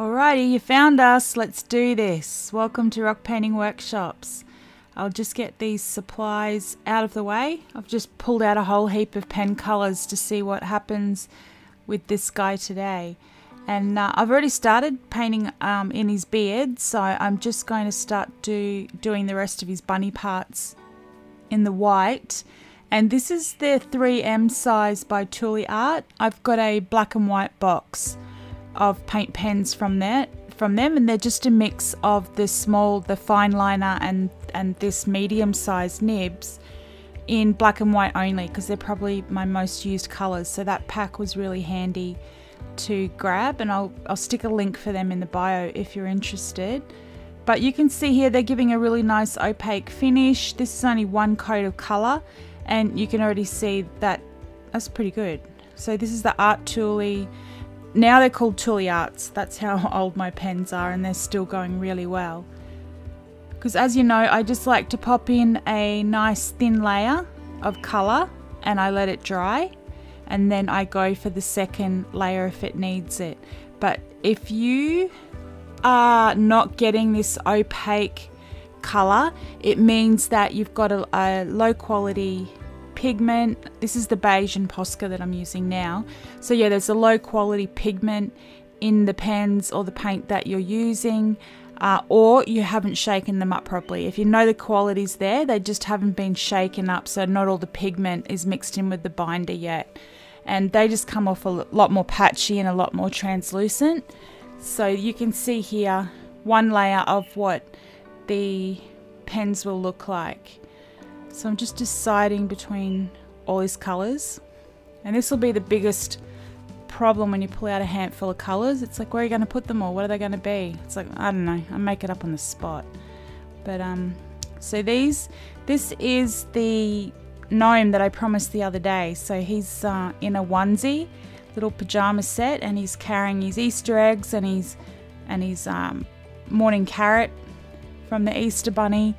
Alrighty, you found us. Let's do this. Welcome to Rock Painting Workshops. I'll just get these supplies out of the way. I've just pulled out a whole heap of pen colours to see what happens with this guy today. And I've already started painting in his beard, so I'm just going to start doing the rest of his bunny parts in the white. And this is the 3M size by Tooly Art. I've got a black and white box of paint pens from them, and they're just a mix of the fine liner and this medium sized nibs in black and white only, because they're probably my most used colours. So that pack was really handy to grab, and I'll stick a link for them in the bio if you're interested. But you can see here they're giving a really nice opaque finish. This is only one coat of colour, and you can already see that that's pretty good. So this is the Art Tooly. Now they're called Tooly Arts. That's how old my pens are, and they're still going really well. Because as you know, I just like to pop in a nice thin layer of colour and I let it dry, and then I go for the second layer if it needs it. But if you are not getting this opaque colour, it means that you've got a low quality pigment. This is the beige and Posca that I'm using now. So yeah, there's a low quality pigment in the pens or the paint that you're using, or you haven't shaken them up properly. If you know the quality's there, they just haven't been shaken up, so not all the pigment is mixed in with the binder yet. And they just come off a lot more patchy and a lot more translucent. So you can see here one layer of what the pens will look like. So I'm just deciding between all these colours, and this will be the biggest problem when you pull out a handful of colours. It's like, where are you going to put them all? What are they going to be? It's like, I don't know, I make it up on the spot. But so this is the Gnome that I promised the other day. So he's in a onesie, little pyjama set, and he's carrying his Easter eggs and his morning carrot from the Easter Bunny.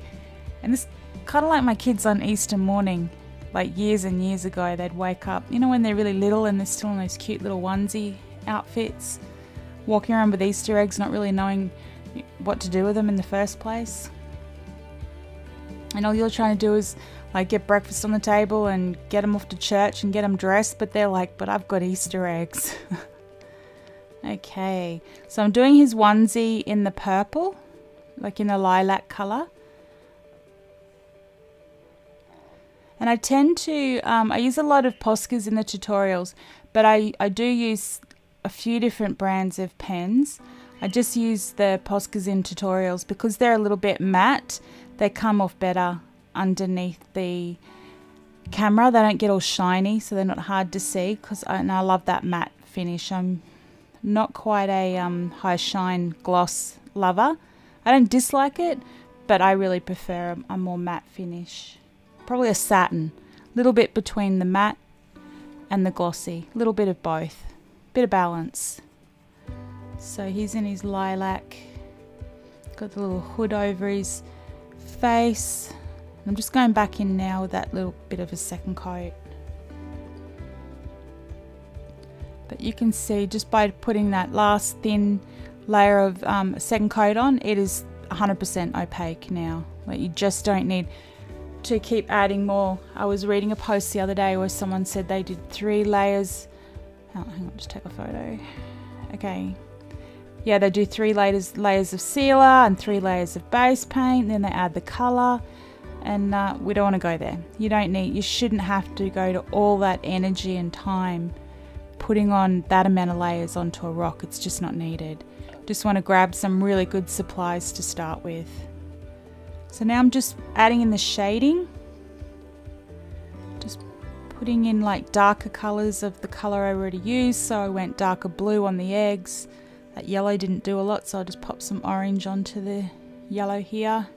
And this kind of like my kids on Easter morning, like years and years ago. They'd wake up, you know, when they're really little and they're still in those cute little onesie outfits, walking around with Easter eggs, not really knowing what to do with them in the first place. And all you're trying to do is like get breakfast on the table and get them off to church and get them dressed, but they're like, but I've got Easter eggs. Okay, so I'm doing his onesie in the purple, like in the lilac colour. And I tend to, I use a lot of Poscas in the tutorials, but I do use a few different brands of pens. I just use the Poscas in tutorials because they're a little bit matte. They come off better underneath the camera. They don't get all shiny, so they're not hard to see, and I love that matte finish. I'm not quite a high shine gloss lover. I don't dislike it, but I really prefer a more matte finish. Probably a satin, a little bit between the matte and the glossy, a little bit of both, bit of balance. So he's in his lilac, got the little hood over his face. I'm just going back in now with that little bit of a second coat. But you can see just by putting that last thin layer of second coat on, it is 100% opaque now. Like, you just don't need to keep adding more. I was reading a post the other day where someone said they did 3 layers. Oh, hang on, just take a photo. Okay. Yeah, they do 3 layers of sealer and 3 layers of base paint, then they add the colour, and we don't want to go there. You shouldn't have to go to all that energy and time putting on that amount of layers onto a rock. It's just not needed. Just want to grab some really good supplies to start with. So now I'm just adding in the shading, just putting in like darker colours of the colour I already used. So I went darker blue on the eggs. That yellow didn't do a lot, so I'll just pop some orange onto the yellow here.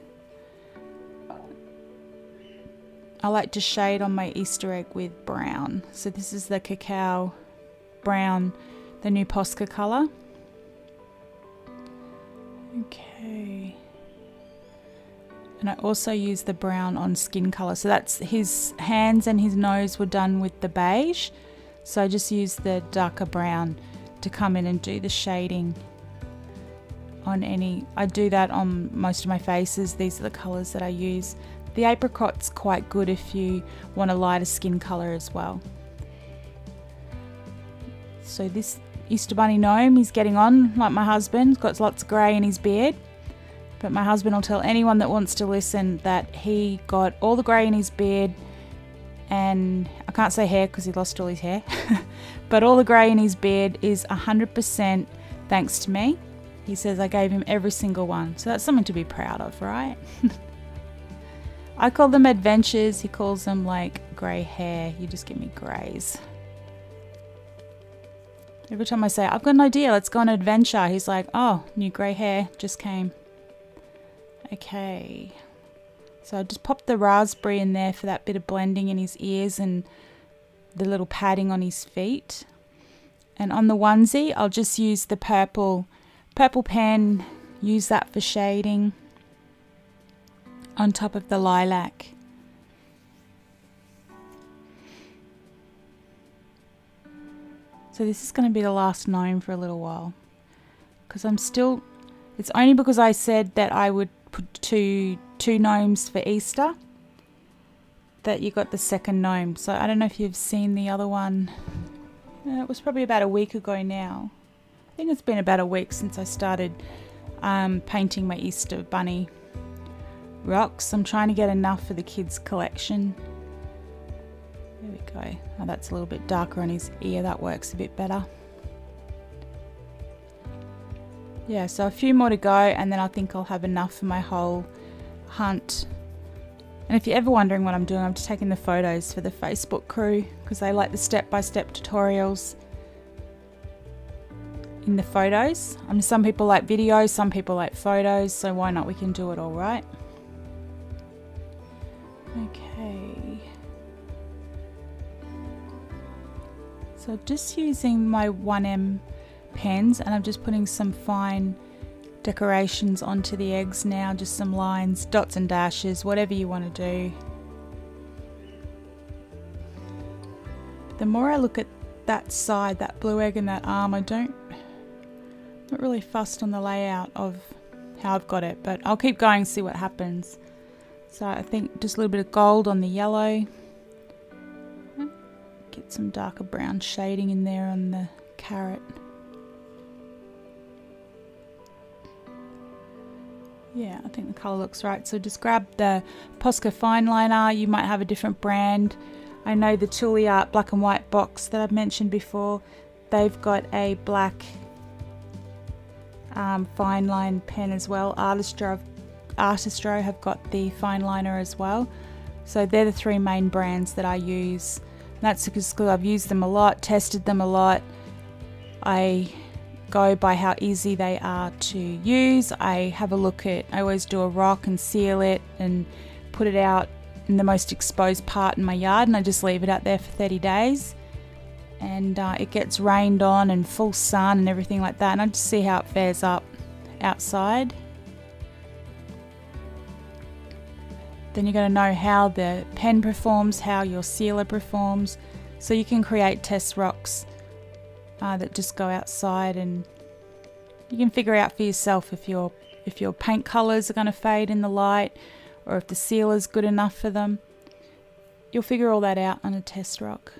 I like to shade on my Easter egg with brown. So this is the cacao brown, the new Posca colour. Okay. And I also use the brown on skin colour. So that's his hands and his nose were done with the beige. So I just used the darker brown to come in and do the shading. on any, I do that on most of my faces. These are the colours that I use. The apricot's quite good if you want a lighter skin colour as well. So this Easter Bunny gnome, he's getting on like my husband. He's got lots of grey in his beard. But my husband will tell anyone that wants to listen that he got all the grey in his beard, and I can't say hair because he lost all his hair, but all the grey in his beard is 100% thanks to me. He says I gave him every single one, so that's something to be proud of, right? I call them adventures, he calls them like grey hair. You just give me greys. Every time I say, I've got an idea, let's go on an adventure, he's like, oh, new grey hair just came. Okay, so I just popped the raspberry in there for that bit of blending in his ears and the little padding on his feet. And on the onesie, I'll just use the purple pen, use that for shading on top of the lilac. So this is going to be the last gnome for a little while, because I'm still, it's only because I said that I would put two gnomes for Easter that you got the second gnome. So I don't know if you've seen the other one. It was probably about a week ago now. I think it's been about a week since I started painting my Easter Bunny rocks. I'm trying to get enough for the kids' collection. There we go. Oh, that's a little bit darker on his ear. That works a bit better. Yeah, so a few more to go, and then I think I'll have enough for my whole hunt. And if you're ever wondering what I'm doing, I'm just taking the photos for the Facebook crew, because they like the step-by-step tutorials in the photos. I mean, some people like videos, some people like photos, so why not? We can do it all, right? Okay. So just using my 1M pens, and I'm just putting some fine decorations onto the eggs now, just some lines, dots and dashes, whatever you want to do. The more I look at that side, that blue egg and that arm, I'm not really fussed on the layout of how I've got it, but I'll keep going and see what happens. So I think just a little bit of gold on the yellow, get some darker brown shading in there on the carrot. Yeah, I think the colour looks right. So just grab the Posca fine liner. You might have a different brand. I know the Tooly Art black and white box that I've mentioned before, they've got a black fine line pen as well. Artistro have got the fine liner as well. So they're the three main brands that I use. And that's because I've used them a lot, tested them a lot. I go by how easy they are to use. I have a look at, I always do a rock and seal it and put it out in the most exposed part in my yard, and I just leave it out there for 30 days. And it gets rained on and full sun and everything like that, and I just see how it fares up outside. Then you're going to know how the pen performs, how your sealer performs, so you can create test rocks that just go outside, and you can figure out for yourself if your paint colours are going to fade in the light, or if the sealer's good enough for them. You'll figure all that out on a test rock.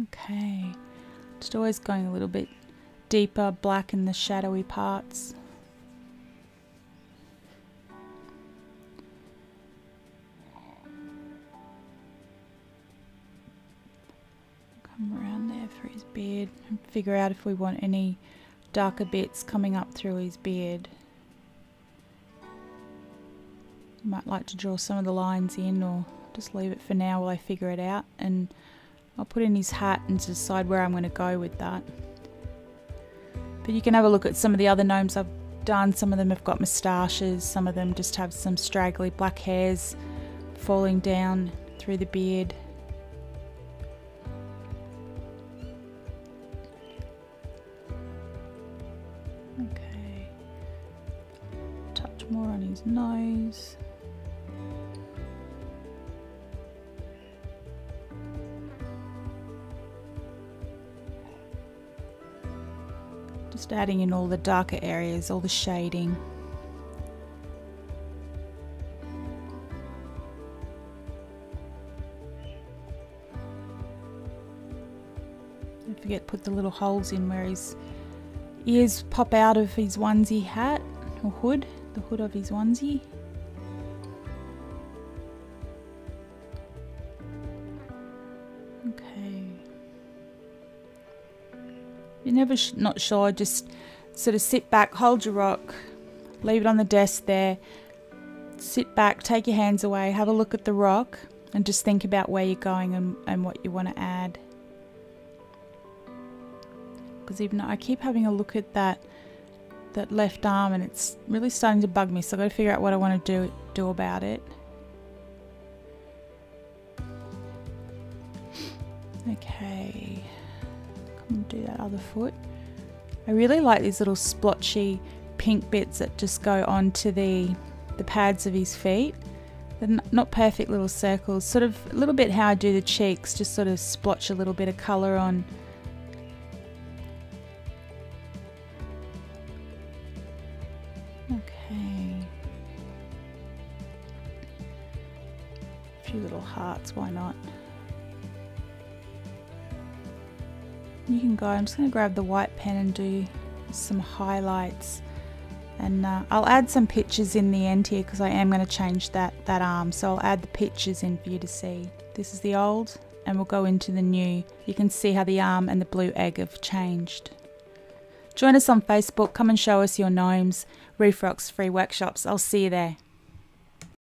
Okay, just always going a little bit deeper black in the shadowy parts. Come around there for his beard and figure out if we want any darker bits coming up through his beard. You might like to draw some of the lines in, or just leave it for now while I figure it out, and I'll put in his hat and decide where I'm going to go with that. But you can have a look at some of the other gnomes I've done. Some of them have got moustaches, some of them just have some straggly black hairs falling down through the beard. Okay, touch more on his nose. Just adding in all the darker areas, all the shading. Don't forget to put the little holes in where his ears pop out of his onesie hat or hood, the hood of his onesie. Okay. You're never not sure, just sort of sit back, hold your rock, leave it on the desk there, sit back, take your hands away, have a look at the rock and just think about where you're going and what you want to add. Because even though I keep having a look at that left arm and it's really starting to bug me, so I've got to figure out what I want to do about it. Okay, come and do that other foot. I really like these little splotchy pink bits that just go onto the pads of his feet. They're not perfect little circles, sort of a little bit how I do the cheeks, just sort of splotch a little bit of colour on. Okay. A few little hearts, why not? You can go, I'm just going to grab the white pen and do some highlights, and I'll add some pictures in the end here because I am going to change that arm, so I'll add the pictures in for you to see. This is the old and we'll go into the new. You can see how the arm and the blue egg have changed. Join us on Facebook, come and show us your gnomes, Reef Rocks free workshops. I'll see you there.